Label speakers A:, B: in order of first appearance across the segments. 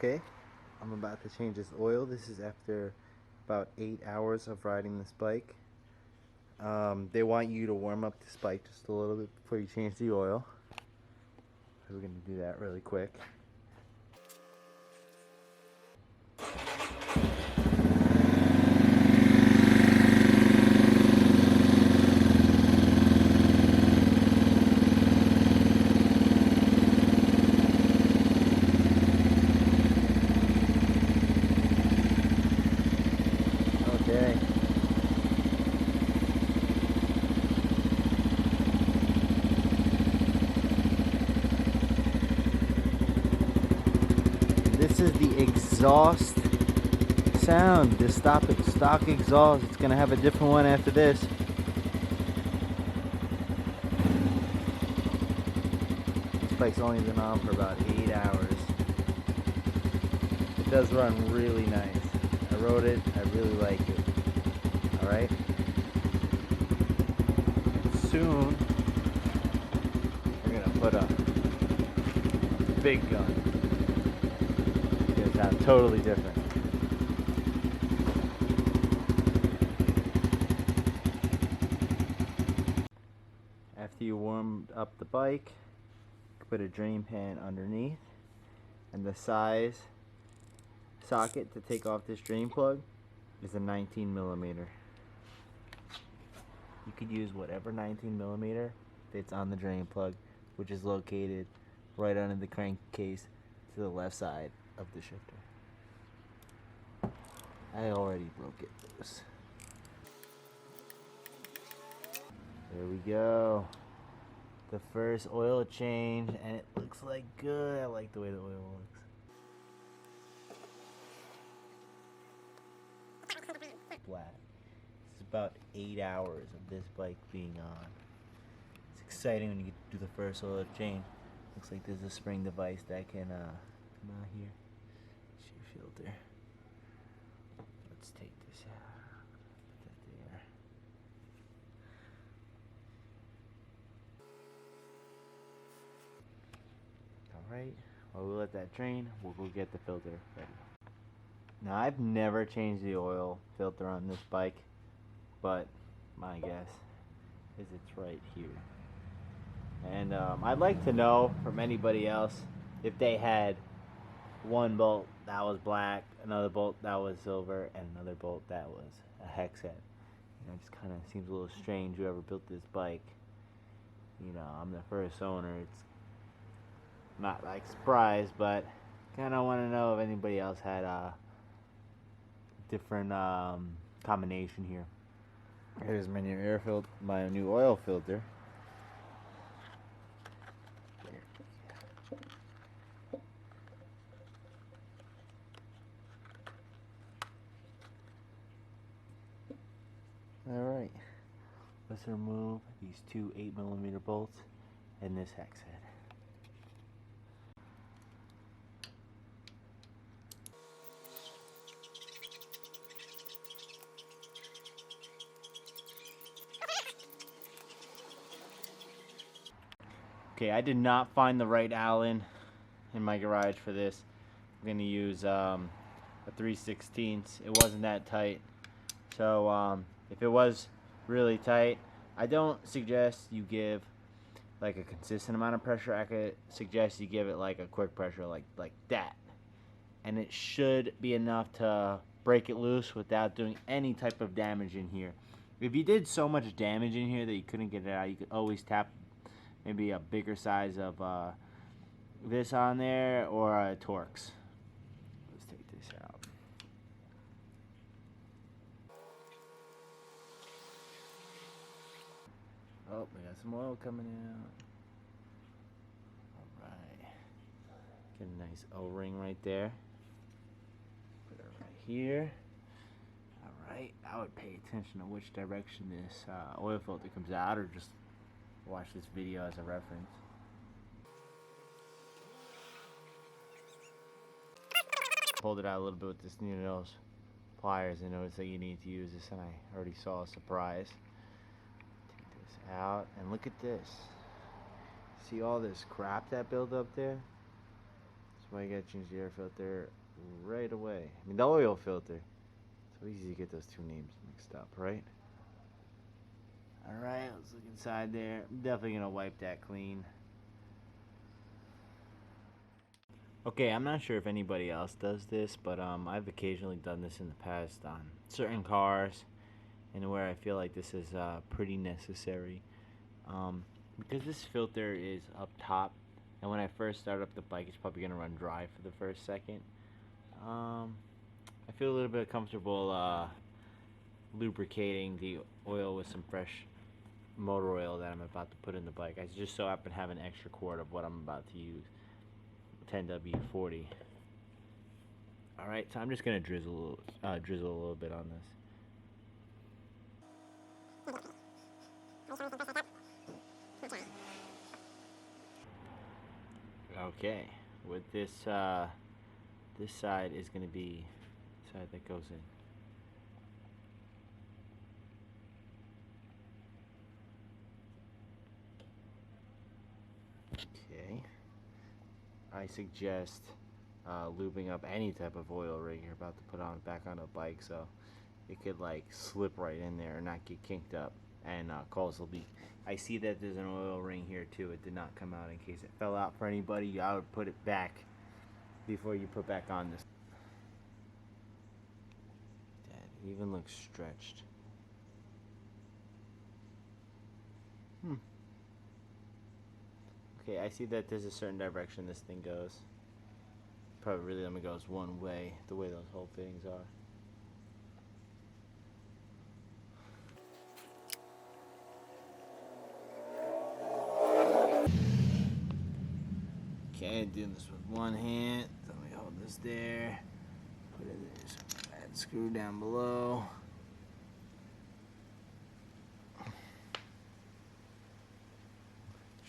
A: Okay, I'm about to change this oil. This is after about 8 hours of riding this bike. They want you to warm up this bike just a little bit before you change the oil. So we're going to do that really quick. Okay. This is the exhaust sound, the stock exhaust. It's gonna have a different one after this. This bike's only been on for about 8 hours. It does run really nice. I rode it, I really like it. Alright? Soon, we're gonna put a big gun. It's gonna sound totally different. After you warmed up the bike, put a drain pan underneath, and the size socket to take off this drain plug is a 19mm. You could use whatever 19mm fits on the drain plug, which is located right under the crankcase to the left side of the shifter. I already broke it loose. There we go. The first oil change, and it looks like good. I like the way the oil looks. Black. It's about 8 hours of this bike being on. It's exciting when you get to do the first oil change. Looks like there's a spring device that can come out here. Shoe filter. Let's take this out. Put that there. Alright, while we let that drain, we'll go get the filter ready. Now, I've never changed the oil filter on this bike, but my guess is it's right here. And I'd like to know from anybody else if they had one bolt that was black, another bolt that was silver, and another bolt that was a hex head. You know, it just kind of seems a little strange. Whoever built this bike, you know, I'm the first owner. It's not like surprised, but kind of want to know if anybody else had a different combination here. Here's my new my new oil filter. Alright, let's remove these two 8mm bolts and this hex head. Okay, I did not find the right Allen in my garage for this. I'm going to use a 3/16. It wasn't that tight. So if it was really tight, I don't suggest you give like a consistent amount of pressure. I could suggest you give it like a quick pressure like that. And it should be enough to break it loose without doing any type of damage in here. If you did so much damage in here that you couldn't get it out, you could always tap maybe a bigger size of this on there or a Torx. Let's take this out. Oh, we got some oil coming out. Alright. Get a nice O-ring right there. Put it right here. Alright, I would pay attention to which direction this oil filter comes out, or just watch this video as a reference. Pulled it out a little bit with this needle pliers. I noticed that you need to use this, and I already saw a surprise. Take this out, and look at this. See all this crap that built up there? It's why you gotta change the air filter right away. I mean, the oil filter. So easy to get those two names mixed up, right? Alright, let's look inside there. I'm definitely gonna wipe that clean. Okay, I'm not sure if anybody else does this, but I've occasionally done this in the past on certain cars, and where I feel like this is pretty necessary. Because this filter is up top, and when I first start up the bike, it's probably gonna run dry for the first second. I feel a little bit comfortable lubricating the oil with some fresh motor oil that I'm about to put in the bike. I just so happen to have an extra quart of what I'm about to use, 10W40. Alright, so I'm just gonna drizzle a little bit on this. Okay, with this this side is gonna be the side that goes in. Okay, I suggest lubing up any type of oil ring you're about to put on back on a bike, so it could like slip right in there and not get kinked up and cause a leak. I see that there's an oil ring here too. It did not come out. In case it fell out for anybody, I would put it back before you put back on this. That even looks stretched. Okay, I see that there's a certain direction this thing goes. Probably really only goes one way, the way those whole fittings are. Okay, doing this with one hand. So let me hold this there. Put it in there. So add screw down below.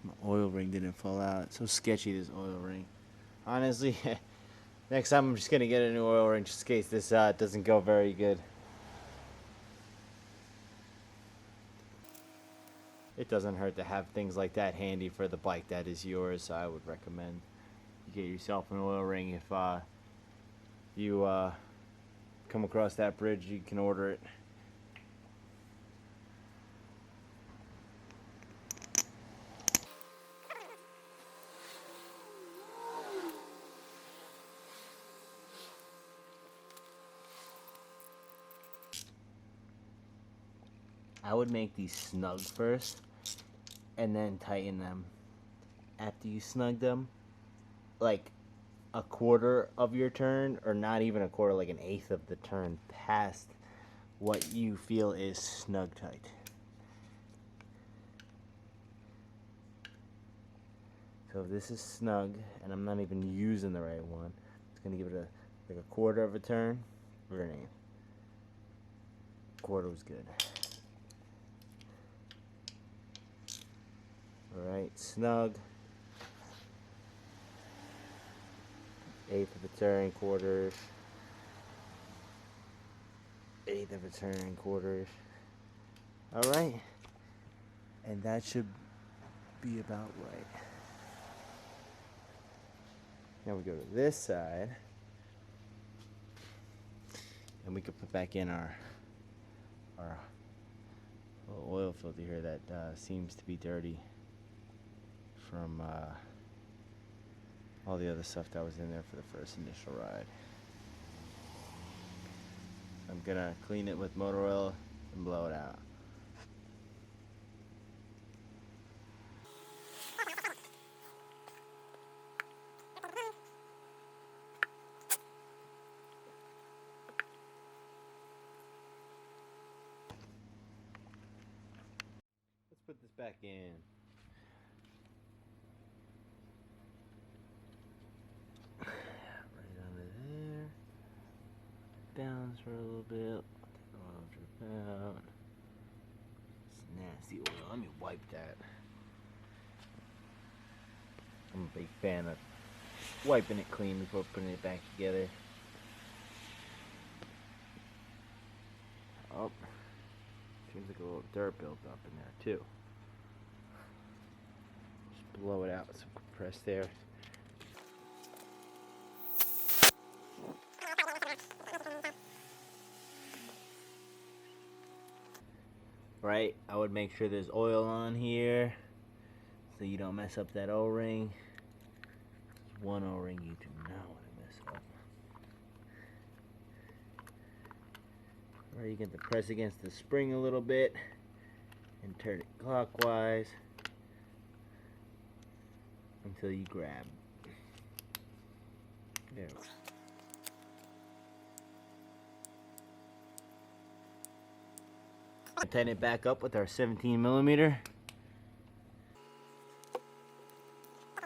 A: My oil ring didn't fall out. It's so sketchy, this oil ring. Honestly, next time I'm just gonna get a new oil ring just in case this doesn't go very good. It doesn't hurt to have things like that handy for the bike that is yours, so I would recommend you get yourself an oil ring. If you come across that bridge, you can order it. I would make these snug first and then tighten them. After you snug them, like a quarter of your turn, or not even a quarter, like an eighth of the turn past what you feel is snug tight. So if this is snug and I'm not even using the right one, it's gonna give it like a quarter of a turn or an eighth. Quarter was good. Alright, snug. Eighth of a turn, quarters. Eighth of a turn, quarters. Alright. And that should be about right. Now we go to this side. And we can put back in our little oil filter here that seems to be dirty from all the other stuff that was in there for the first initial ride. I'm gonna clean it with motor oil and blow it out. Let's put this back in. Balance for a little bit. Oil drip out. It's nasty oil. Let me wipe that. I'm a big fan of wiping it clean before putting it back together. Oh, seems like a little dirt built up in there too. Just blow it out with some compressed air. Right, I would make sure there's oil on here so you don't mess up that O-ring. One O-ring you do not want to mess up. Right, you get to press against the spring a little bit and turn it clockwise until you grab. There we go. Tighten it back up with our 17mm.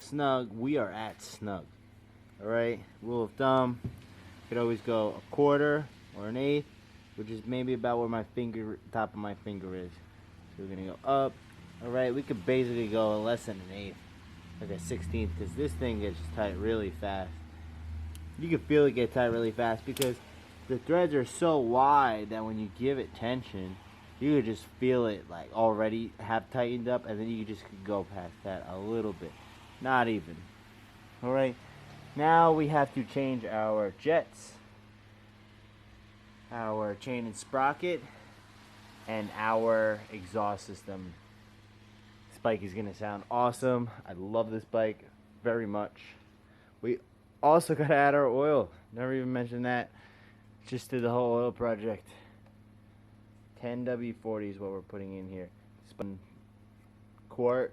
A: Snug, we are at snug. Alright, rule of thumb, you could always go a quarter or an eighth, which is maybe about where my finger, top of my finger is. So we're gonna go up. Alright, we could basically go less than an eighth, like a 16th, because this thing gets tight really fast. You can feel it get tight really fast because the threads are so wide that when you give it tension, you could just feel it like already have tightened up, and then you just could go past that a little bit. Not even. Alright, now we have to change our jets, our chain and sprocket, and our exhaust system. This bike is going to sound awesome. I love this bike very much. We also got to add our oil. Never even mentioned that. Just did the whole oil project. 10W40 is what we're putting in here. Spun quart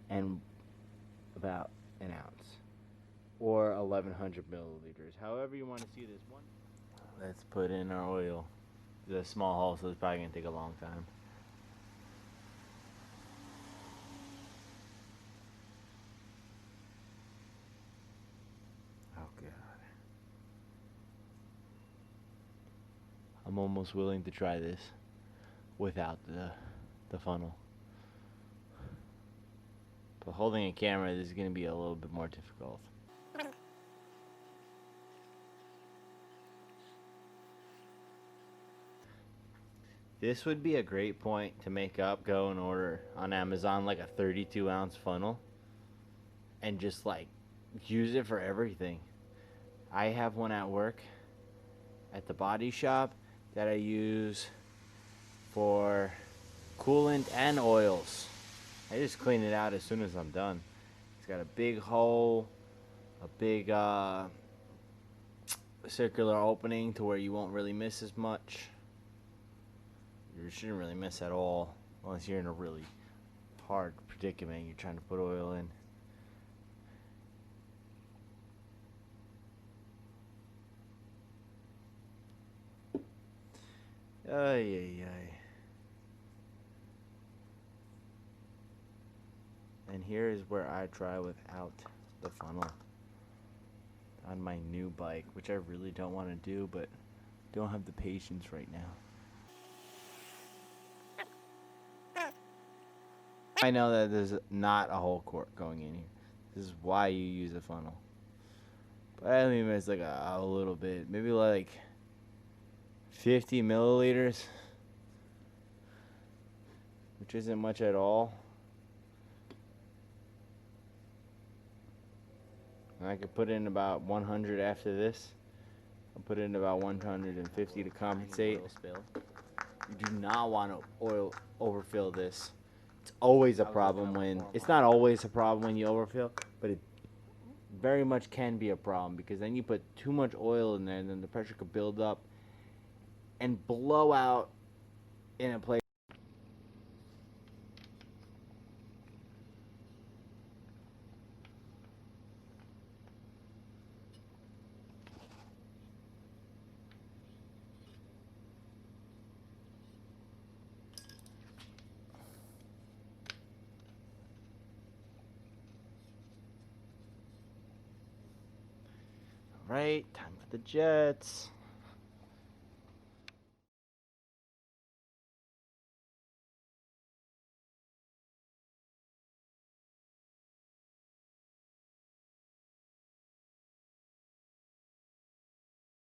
A: and about an ounce, or 1100 milliliters, however you want to see this one. Let's put in our oil. It's a small hole, so it's probably gonna take a long time. Oh god, I'm almost willing to try this without the funnel. But holding a camera, this is going to be a little bit more difficult. This would be a great point to make up, go and order on Amazon like a 32-ounce funnel and just like use it for everything. I have one at work at the body shop that I use for coolant and oils. I just clean it out as soon as I'm done. It's got a big hole, a big circular opening to where you won't really miss as much. You shouldn't really miss at all unless you're in a really hard predicament. You're trying to put oil in. Ay, ay, ay. And here is where I try without the funnel on my new bike, which I really don't want to do, but don't have the patience right now. I know that there's not a whole quart going in here. This is why you use a funnel. But I mean, it's like a little bit, maybe like 50 milliliters, which isn't much at all. And I could put in about 100 after this. I'll put in about 150 to compensate. You do not want to oil overfill this. It's always a problem when, it's not always a problem when you overfill, but it very much can be a problem because then you put too much oil in there and then the pressure could build up and blow out in a place. Right, time for the jets.